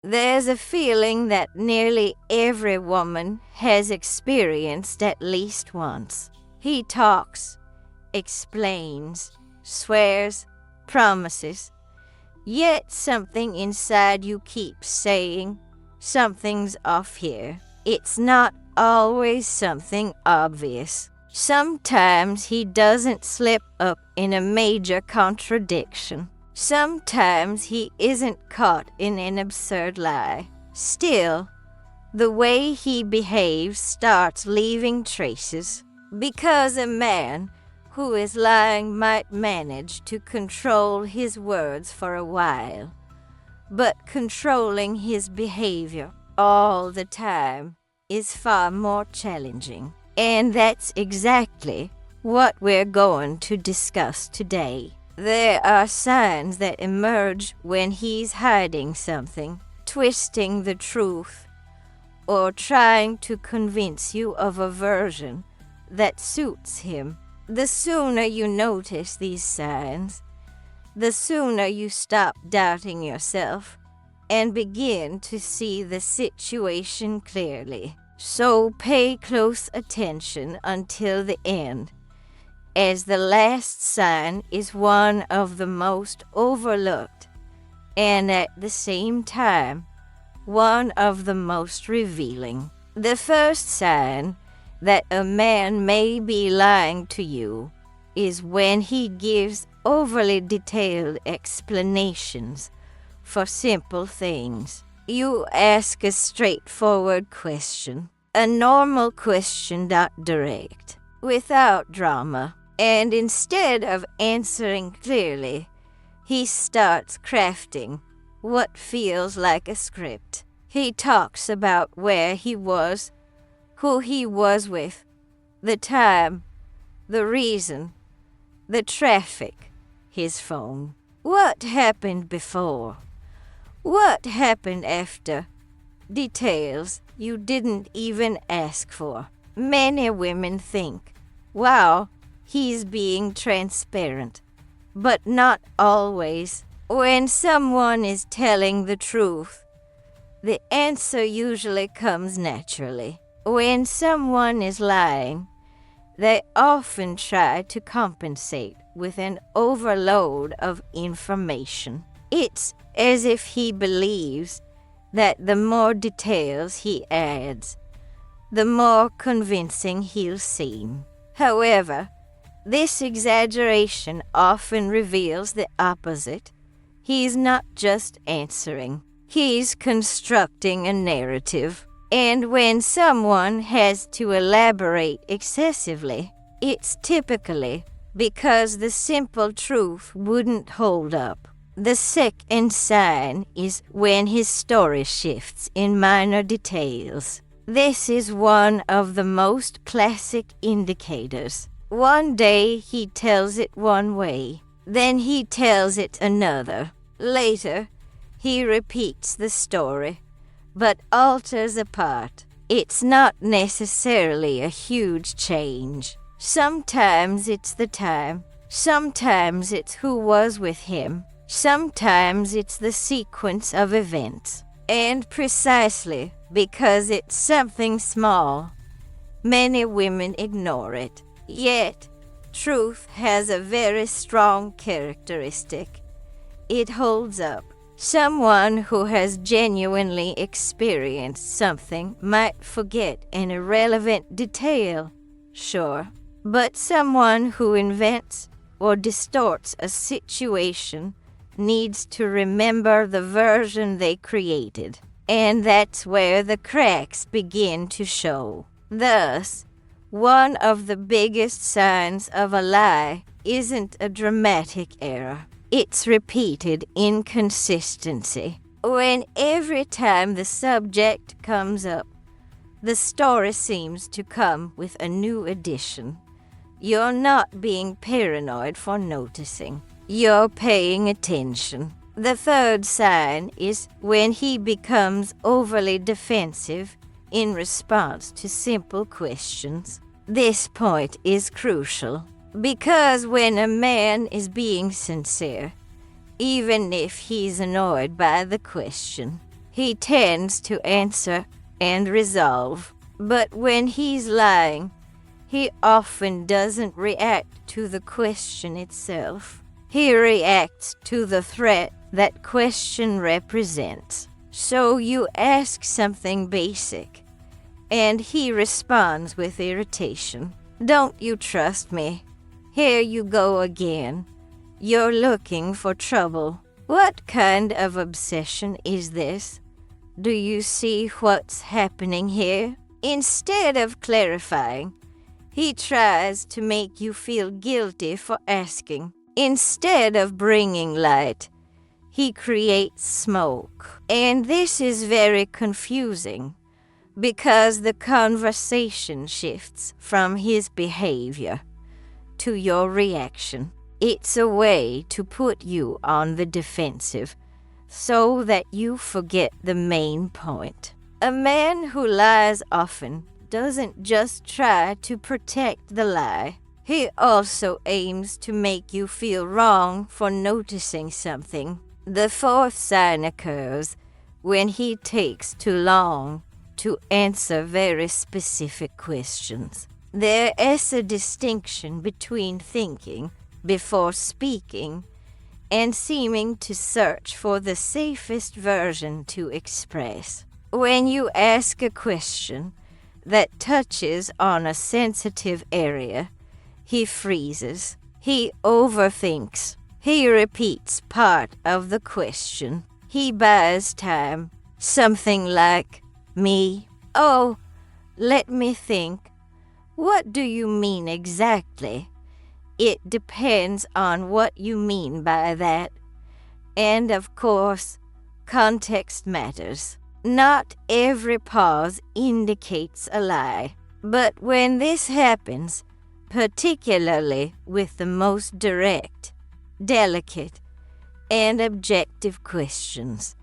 There's a feeling that nearly every woman has experienced at least once. He talks, explains, swears, promises, yet something inside you keeps saying, something's off here. It's not always something obvious. Sometimes he doesn't slip up in a major contradiction. Sometimes he isn't caught in an absurd lie. Still, the way he behaves starts leaving traces, because a man who is lying might manage to control his words for a while, but controlling his behavior all the time is far more challenging. And that's exactly what we're going to discuss today. There are signs that emerge when he's hiding something, twisting the truth, or trying to convince you of a version that suits him. The sooner you notice these signs, the sooner you stop doubting yourself and begin to see the situation clearly. So pay close attention until the end, as the last sign is one of the most overlooked and at the same time one of the most revealing. The first sign that a man may be lying to you is when he gives overly detailed explanations for simple things. You ask a straightforward question, a normal question, not direct, without drama, and instead of answering clearly, he starts crafting what feels like a script. He talks about where he was, who he was with, the time, the reason, the traffic, his phone. What happened before? What happened after? Details you didn't even ask for. Many women think, wow, he's being transparent. But not always. When someone is telling the truth, the answer usually comes naturally. When someone is lying, they often try to compensate with an overload of information. It's as if he believes that the more details he adds, the more convincing he'll seem. However, this exaggeration often reveals the opposite. He's not just answering, he's constructing a narrative. And when someone has to elaborate excessively, it's typically because the simple truth wouldn't hold up. The second sign is when his story shifts in minor details. This is one of the most classic indicators. One day he tells it one way, then he tells it another. Later, he repeats the story, but alters a part. It's not necessarily a huge change. Sometimes it's the time, sometimes it's who was with him, sometimes it's the sequence of events. And precisely because it's something small, many women ignore it. Yet, truth has a very strong characteristic. It holds up. Someone who has genuinely experienced something might forget an irrelevant detail, sure, but someone who invents or distorts a situation needs to remember the version they created, and that's where the cracks begin to show. Thus, one of the biggest signs of a lie isn't a dramatic error. It's repeated inconsistency. When every time the subject comes up, the story seems to come with a new addition. You're not being paranoid for noticing. You're paying attention. The third sign is when he becomes overly defensive in response to simple questions. This point is crucial, because when a man is being sincere, even if he's annoyed by the question, He tends to answer and resolve. But when he's lying, he often doesn't react to the question itself. He reacts to the threat that question represents. So you ask something basic, and he responds with irritation. Don't you trust me? Here you go again. You're looking for trouble. What kind of obsession is this? Do you see what's happening here? Instead of clarifying, he tries to make you feel guilty for asking. Instead of bringing light, he creates smoke. And this is very confusing because the conversation shifts from his behavior to your reaction. It's a way to put you on the defensive so that you forget the main point. A man who lies often doesn't just try to protect the lie. He also aims to make you feel wrong for noticing something. The fourth sign occurs when he takes too long to answer very specific questions. There is a distinction between thinking before speaking and seeming to search for the safest version to express. When you ask a question that touches on a sensitive area, he freezes. He overthinks. He repeats part of the question. He buys time. Something like, me? Oh, let me think. What do you mean exactly? It depends on what you mean by that. And of course, context matters. Not every pause indicates a lie. But when this happens, particularly with the most direct, delicate, and objective questions,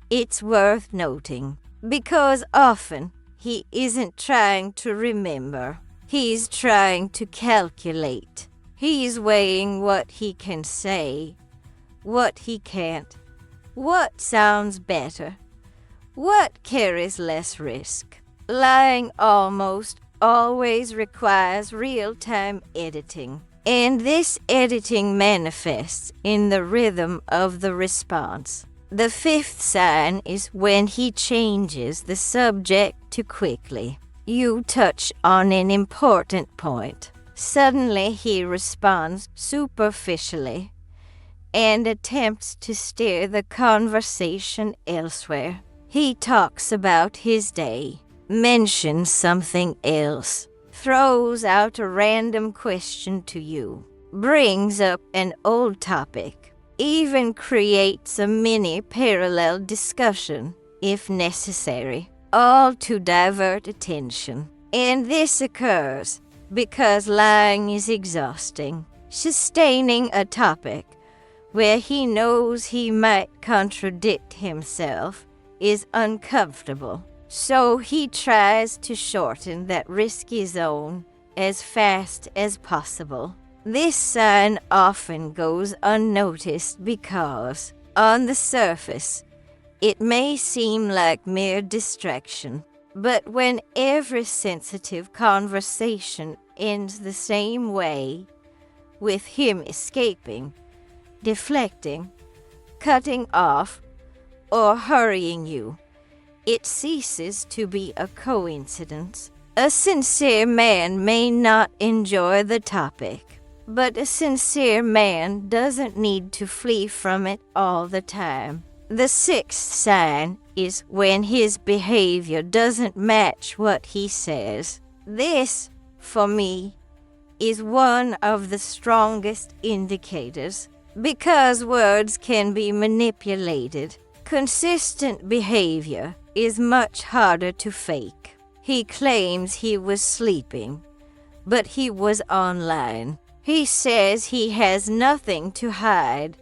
it's worth noting, because often he isn't trying to remember. He's trying to calculate. He's weighing what he can say, what he can't, what sounds better, what carries less risk. Lying almost always requires real-time editing, and this editing manifests in the rhythm of the response. The fifth sign is when he changes the subject too quickly. You touch on an important point. Suddenly he responds superficially and attempts to steer the conversation elsewhere. He talks about his day, mentions something else, throws out a random question to you, brings up an old topic, even creates a mini parallel discussion if necessary, all to divert attention. And this occurs because lying is exhausting. Sustaining a topic where he knows he might contradict himself is uncomfortable. So he tries to shorten that risky zone as fast as possible. This sign often goes unnoticed because, on the surface, it may seem like mere distraction. But when every sensitive conversation ends the same way, with him escaping, deflecting, cutting off, or hurrying you, it ceases to be a coincidence. A sincere man may not enjoy the topic, but a sincere man doesn't need to flee from it all the time. The sixth sign is when his behavior doesn't match what he says. This, for me, is one of the strongest indicators, because words can be manipulated. Consistent behavior is much harder to fake. He claims he was sleeping, but he was online. He says he has nothing to hide,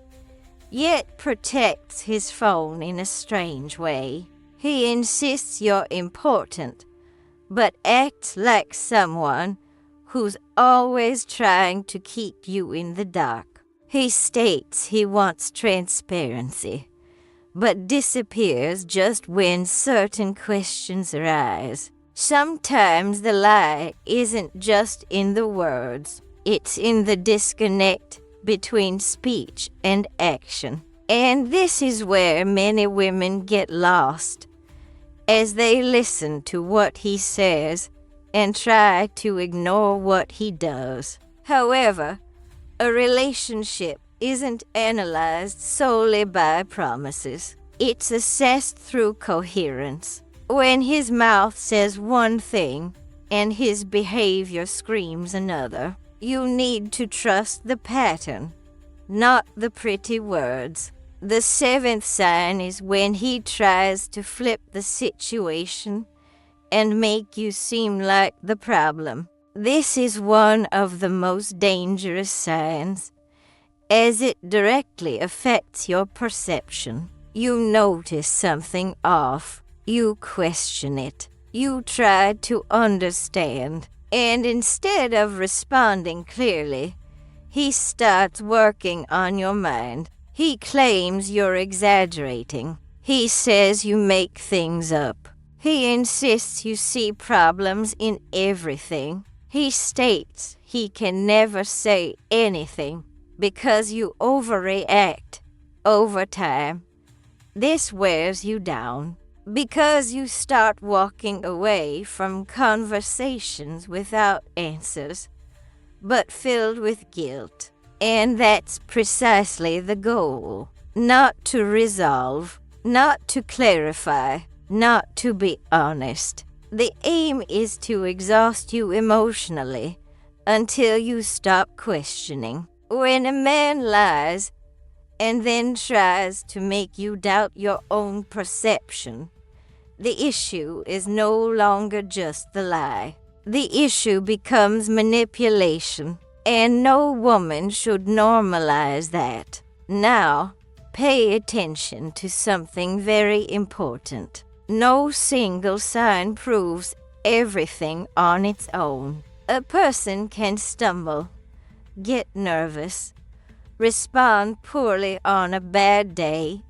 yet protects his phone in a strange way. He insists you're important, but acts like someone who's always trying to keep you in the dark. He states he wants transparency, but disappears just when certain questions arise. Sometimes the lie isn't just in the words, it's in the disconnect between speech and action. And this is where many women get lost, as they listen to what he says and try to ignore what he does. However, a relationship isn't analyzed solely by promises. It's assessed through coherence. When his mouth says one thing and his behavior screams another, you need to trust the pattern, not the pretty words. The seventh sign is when he tries to flip the situation and make you seem like the problem. This is one of the most dangerous signs, as it directly affects your perception. You notice something off, you question it, you try to understand, and instead of responding clearly, he starts working on your mind. He claims you're exaggerating. He says you make things up. He insists you see problems in everything. He states he can never say anything because you overreact over time. This wears you down because you start walking away from conversations without answers, but filled with guilt. And that's precisely the goal. Not to resolve, not to clarify, not to be honest. The aim is to exhaust you emotionally until you stop questioning. When a man lies and then tries to make you doubt your own perception, the issue is no longer just the lie. The issue becomes manipulation, and no woman should normalize that. Now, pay attention to something very important. No single sign proves everything on its own. A person can stumble, get nervous, respond poorly on a bad day,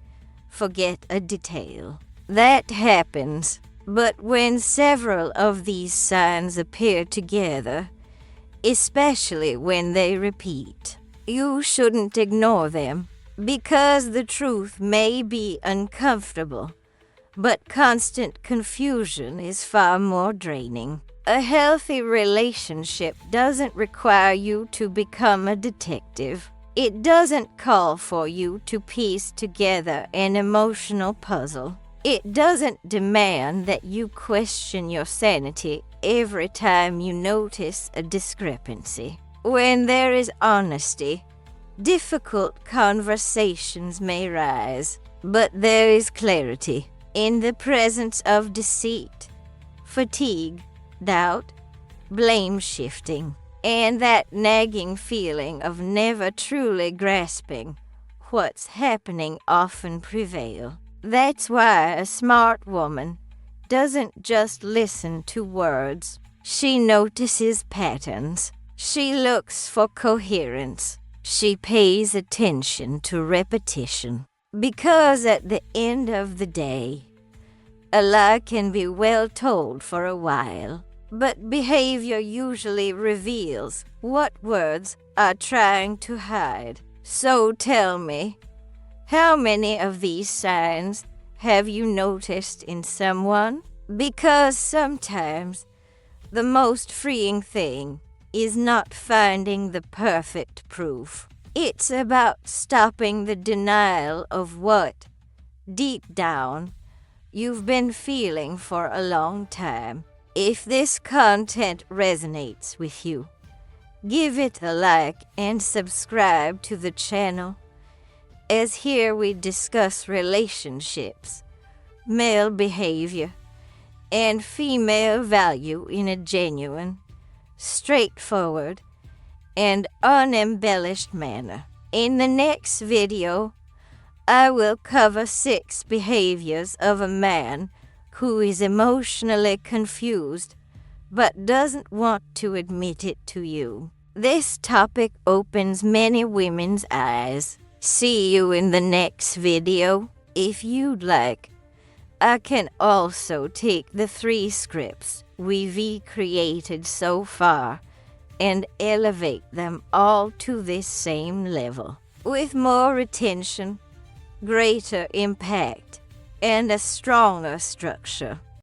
forget a detail. That happens, but when several of these signs appear together, especially when they repeat, you shouldn't ignore them, because the truth may be uncomfortable, but constant confusion is far more draining. A healthy relationship doesn't require you to become a detective. It doesn't call for you to piece together an emotional puzzle. It doesn't demand that you question your sanity every time you notice a discrepancy. When there is honesty, difficult conversations may rise, but there is clarity. In the presence of deceit, fatigue, doubt, blame shifting, and that nagging feeling of never truly grasping what's happening often prevail. That's why a smart woman doesn't just listen to words. She notices patterns. She looks for coherence. She pays attention to repetition. Because at the end of the day, a lie can be well told for a while, but behavior usually reveals what words are trying to hide. So tell me, how many of these signs have you noticed in someone? Because sometimes the most freeing thing is not finding the perfect proof. It's about stopping the denial of what, deep down, you've been feeling for a long time. If this content resonates with you, give it a like and subscribe to the channel, as here we discuss relationships, male behavior, and female value in a genuine, straightforward, and unembellished manner. In the next video, I will cover 6 behaviors of a man who is emotionally confused but doesn't want to admit it to you. This topic opens many women's eyes. See you in the next video. If you'd like, I can also take the 3 scripts we've created so far and elevate them all to this same level, with more retention, greater impact, and a stronger structure.